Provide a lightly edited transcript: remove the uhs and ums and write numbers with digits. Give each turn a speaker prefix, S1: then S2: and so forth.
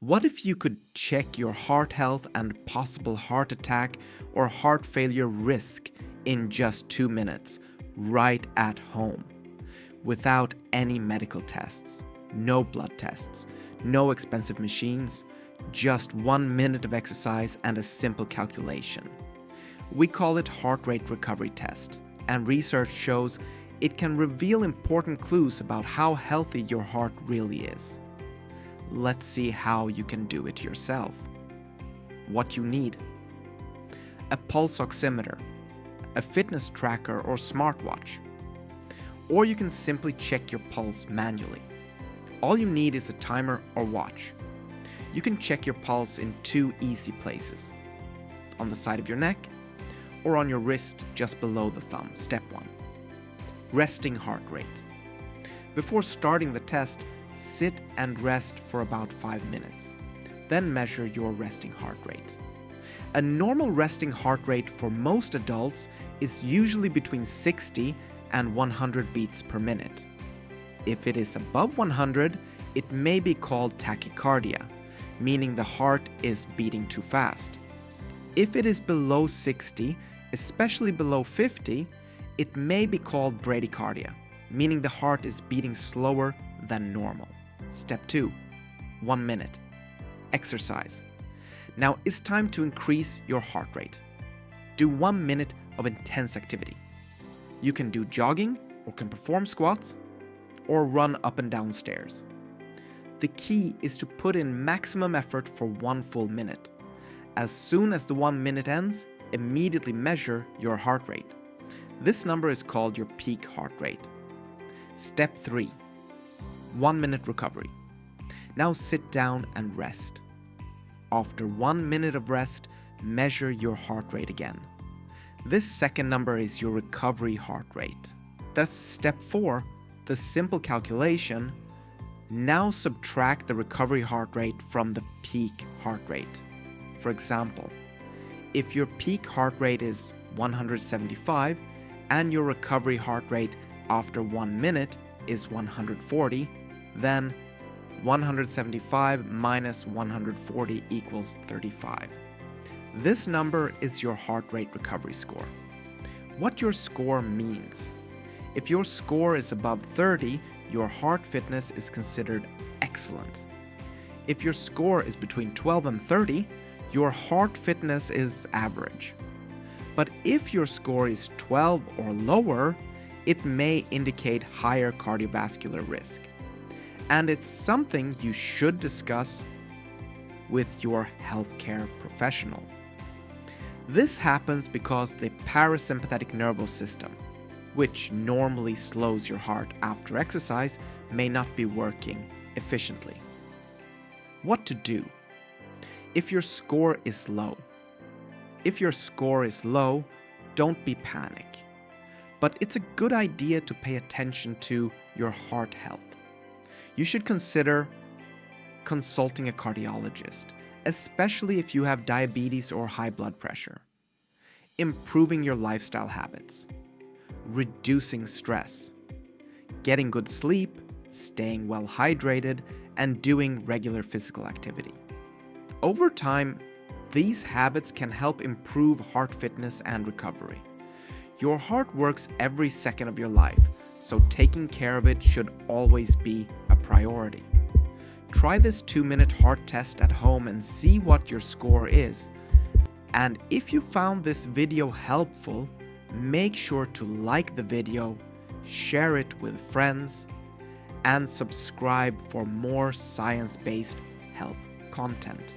S1: What if you could check your heart health and possible heart attack or heart failure risk in just 2 minutes, right at home, without any medical tests, no blood tests, no expensive machines, just 1 minute of exercise and a simple calculation? We call it heart rate recovery test, and research shows it can reveal important clues about how healthy your heart really is. Let's see how you can do it yourself. What you need: a pulse oximeter, a fitness tracker or smartwatch, or you can simply check your pulse manually. All you need is a timer or watch. You can check your pulse in 2 easy places: on the side of your neck or on your wrist just below the thumb. Step 1. Resting heart rate. Before starting the test, sit and rest for about 5 minutes. Then measure your resting heart rate. A normal resting heart rate for most adults is usually between 60 and 100 beats per minute. If it is above 100, it may be called tachycardia, meaning the heart is beating too fast. If it is below 60, especially below 50, it may be called bradycardia, meaning the heart is beating slower than normal. Step 2. 1 minute. Exercise. Now it's time to increase your heart rate. Do 1 minute of intense activity. You can do jogging, or can perform squats, or run up and down stairs. The key is to put in maximum effort for 1 full minute. As soon as the 1 minute ends, immediately measure your heart rate. This number is called your peak heart rate. Step 3. 1 minute recovery. Now sit down and rest. After 1 minute of rest, measure your heart rate again. This second number is your recovery heart rate. That's step 4, the simple calculation. Now subtract the recovery heart rate from the peak heart rate. For example, if your peak heart rate is 175 and your recovery heart rate after 1 minute is 140, then 175 minus 140 equals 35. This number is your heart rate recovery score. What your score means: if your score is above 30, your heart fitness is considered excellent. If your score is between 12 and 30, your heart fitness is average. But if your score is 12 or lower, it may indicate higher cardiovascular risk. And it's something you should discuss with your healthcare professional. This happens because the parasympathetic nervous system, which normally slows your heart after exercise, may not be working efficiently. What to do if your score is low? If your score is low, don't be panic. But it's a good idea to pay attention to your heart health. You should consider consulting a cardiologist, especially if you have diabetes or high blood pressure. Improving your lifestyle habits, reducing stress, getting good sleep, staying well hydrated, and doing regular physical activity. Over time, these habits can help improve heart fitness and recovery. Your heart works every second of your life, so taking care of it should always be a priority. Try this 2-minute heart test at home and see what your score is. And if you found this video helpful, make sure to like the video, share it with friends, and subscribe for more science-based health content.